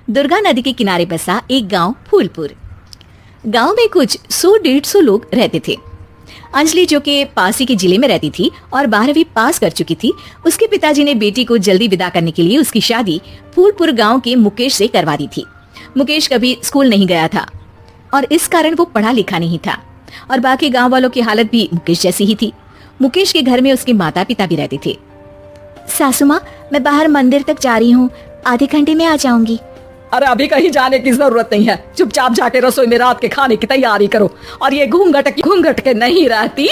दुर्गा नदी के किनारे बसा एक गांव फूलपुर। गांव में कुछ 100-150 लोग रहते थे। अंजलि, जो कि पास ही के जिले में रहती थी और 12वीं पास कर चुकी थी, उसके पिताजी ने बेटी को जल्दी विदा करने के लिए उसकी शादी फूलपुर गांव के मुकेश से करवा दी थी। मुकेश कभी स्कूल नहीं गया था और इस कारण वो पढ़ा लिखा नहीं था और बाकी गांव वालों की हालत भी मुकेश जैसी ही थी। मुकेश के घर में उसके माता पिता भी रहते थे। सासू माँ, मैं बाहर मंदिर तक जा रही हूँ, आधे घंटे में आ जाऊंगी। अरे अभी कहीं जाने की जरूरत नहीं है, चुपचाप जाके रसोई में रात के खाने की तैयारी करो और ये घूंघट के नहीं रहती।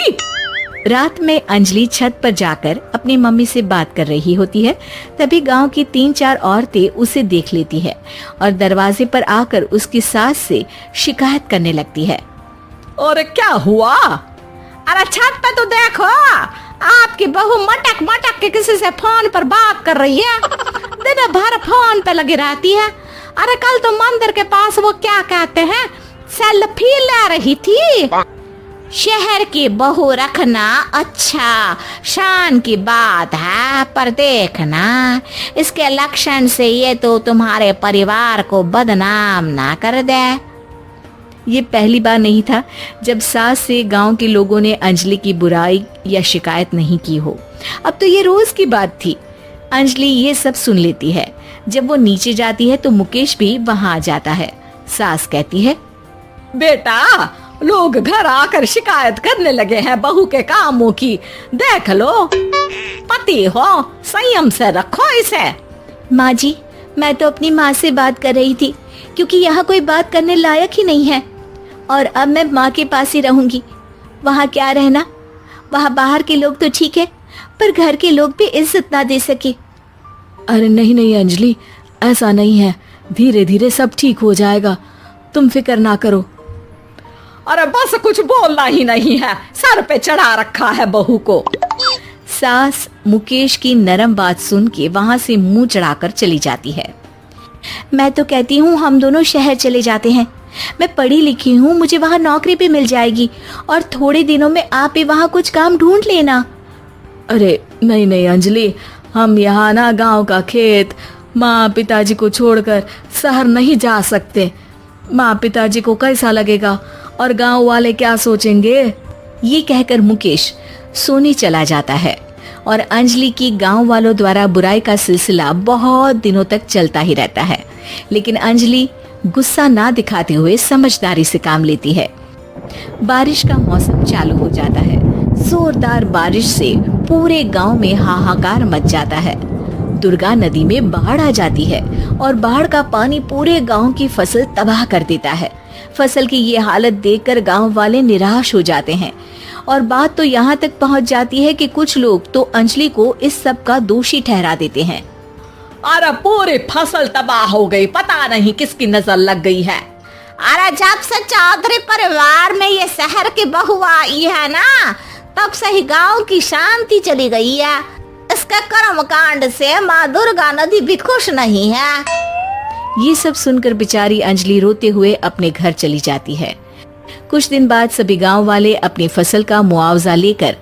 रात में अंजलि छत पर जाकर अपनी मम्मी से बात कर रही होती है। तभी गांव की 3-4 औरतें उसे देख लेती है और दरवाजे पर आकर उसकी सास से शिकायत करने लगती है। और क्या हुआ? अरे छत पे तो देखो, आपकी बहू मटक के किसी से फोन पर बात कर रही है, दिन भर फोन पे लगी रहती है। अरे कल तो मंदिर के पास वो क्या कहते हैं, सेल्फी ले रही थी। शहर की बहू रखना अच्छा शान की बात है, पर देखना इसके लक्षण से ये तो तुम्हारे परिवार को बदनाम ना कर दे। ये पहली बार नहीं था जब सास से गांव के लोगों ने अंजलि की बुराई या शिकायत नहीं की हो। अब तो ये रोज की बात थी। अंजलि ये सब सुन लेती है। जब वो नीचे जाती है तो मुकेश भी वहां आ जाता है। सास कहती है, बेटा, लोग घर आकर शिकायत करने लगे हैं बहू के कामों की, देख लो। पति हो, संयम से रखो इसे। माँ जी, मैं तो अपनी माँ से बात कर रही थी क्योंकि यहाँ कोई बात करने लायक ही नहीं है और अब मैं माँ के पास ही रहूंगी। वहाँ क्या रहना, वहाँ बाहर के लोग तो ठीक है पर घर के लोग भी इज्जत ना दे सके। अरे नहीं नहीं अंजलि, ऐसा नहीं है, धीरे धीरे सब ठीक हो जाएगा, तुम फिक्र ना करो। अरे बस कुछ बोलना ही नहीं है, सर पे चढ़ा रखा है बहू को। सास मुकेश की नरम बात सुन के वहाँ से मुंह चढ़ाकर चली जाती है। मैं तो कहती हूँ हम दोनों शहर चले जाते हैं। मैं पढ़ी लिखी हूँ, मुझे वहाँ नौकरी भी मिल जाएगी और थोड़े दिनों में आप भी वहाँ कुछ काम ढूंढ लेना। अरे नहीं नहीं अंजलि, हम यहाँ ना गांव का खेत, माँ पिताजी को छोड़कर शहर नहीं जा सकते। माँ पिताजी को कैसा लगेगा और गांव वाले क्या सोचेंगे। ये कहकर मुकेश सोने चला जाता है और अंजलि की गांव वालों द्वारा बुराई का सिलसिला बहुत दिनों तक चलता ही रहता है। लेकिन अंजलि गुस्सा ना दिखाते हुए समझदारी से काम लेती है। बारिश का मौसम चालू हो जाता है। जोरदार बारिश से पूरे गांव में हाहाकार मच जाता है। दुर्गा नदी में बाढ़ आ जाती है और बाढ़ का पानी पूरे गांव की फसल तबाह कर देता है। फसल की ये हालत देखकर गांव वाले निराश हो जाते हैं और बात तो यहाँ तक पहुँच जाती है कि कुछ लोग तो अंजलि को इस सब का दोषी ठहरा देते हैं। अरे पूरी फसल तबाह हो गई, पता नहीं किसकी नजर लग गई है। अरे जब से चौधरी परिवार में ये शहर की बहू आई है ना, तब से ही गांव की शांति चली गई है। इसके कर्म कांड से माँ दुर्गा नदी भी खुश नहीं है। ये सब सुनकर बेचारी अंजलि रोते हुए अपने घर चली जाती है। कुछ दिन बाद सभी गांव वाले अपनी फसल का मुआवजा लेकर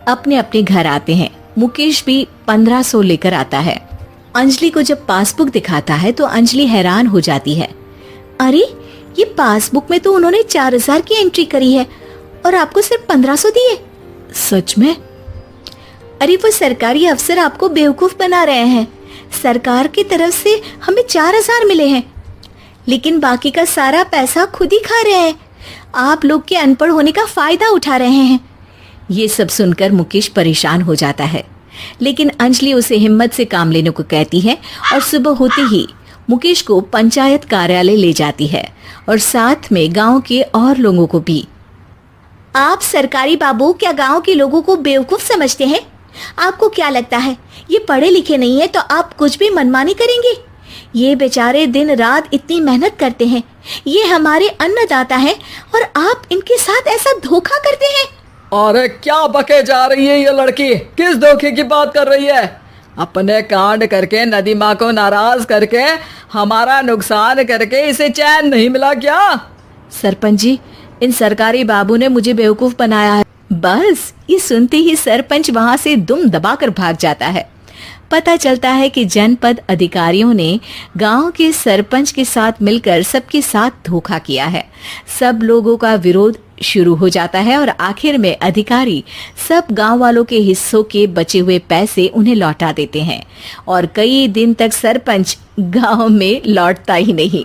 अपने अपने घर आते हैं। मुकेश भी 1500 लेकर आता है। अंजलि को जब पासबुक दिखाता है तो अंजलि हैरान हो जाती है। अरे ये पासबुक में तो उन्होंने 4000 की एंट्री करी है और आपको सिर्फ 1500 दिए। सच में? अरे वो सरकारी अफसर आपको बेवकूफ बना रहे हैं। सरकार की तरफ से हमें 4000 मिले हैं लेकिन बाकी का सारा पैसा खुद ही खा रहे हैं। आप लोग के अनपढ़ होने का फायदा उठा रहे हैं। ये सब सुनकर मुकेश परेशान हो जाता है लेकिन अंजलि उसे हिम्मत से काम लेने को कहती है और सुबह होते ही मुकेश को पंचायत कार्यालय ले जाती है और साथ में गांव के और लोगों को भी। आप सरकारी बाबू क्या गांव के लोगों को बेवकूफ समझते हैं? आपको क्या लगता है ये पढ़े लिखे नहीं है तो आप कुछ भी मनमानी करेंगे? ये बेचारे दिन रात इतनी मेहनत करते हैं, ये हमारे अन्नदाता हैं और आप इनके साथ ऐसा धोखा करते हैं। अरे क्या बके जा रही है ये लड़की, किस धोखे की बात कर रही है? अपने कांड करके नदी माँ को नाराज करके हमारा नुकसान करके इसे चैन नहीं मिला क्या? सरपंच जी, इन सरकारी बाबू ने मुझे बेवकूफ बनाया है। बस ये सुनते ही सरपंच वहां से दुम दबाकर भाग जाता है। पता चलता है कि जनपद अधिकारियों ने गांव के सरपंच के साथ मिलकर सबके साथ धोखा किया है। सब लोगों का विरोध शुरू हो जाता है और आखिर में अधिकारी सब गांव वालों के हिस्सों के बचे हुए पैसे उन्हें लौटा देते हैं और कई दिन तक सरपंच गांव में लौटता ही नहीं।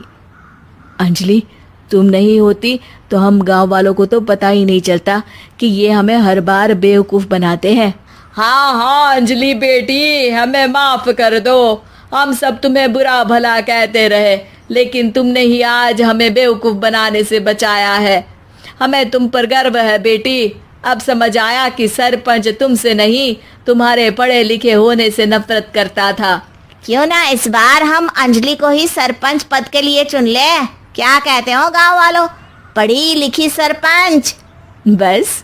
अंजलि, तुम नहीं होती तो हम गांव वालों को तो पता ही नहीं चलता कि ये हमें हर बार बेवकूफ बनाते हैं। हाँ हाँ अंजलि बेटी, हमें माफ कर दो। हम सब तुम्हें बुरा भला कहते रहे, लेकिन तुमने ही आज हमें बेवकूफ बनाने से बचाया है। हमें तुम पर गर्व है बेटी। अब समझ आया कि सरपंच तुमसे नहीं, तुम्हारे पढ़े लिखे होने से नफरत करता था। क्यों ना इस बार हम अंजलि को ही सरपंच पद के लिए चुन ले? क्या कहते हो गांव वालों? पढ़ी लिखी सरपंच। बस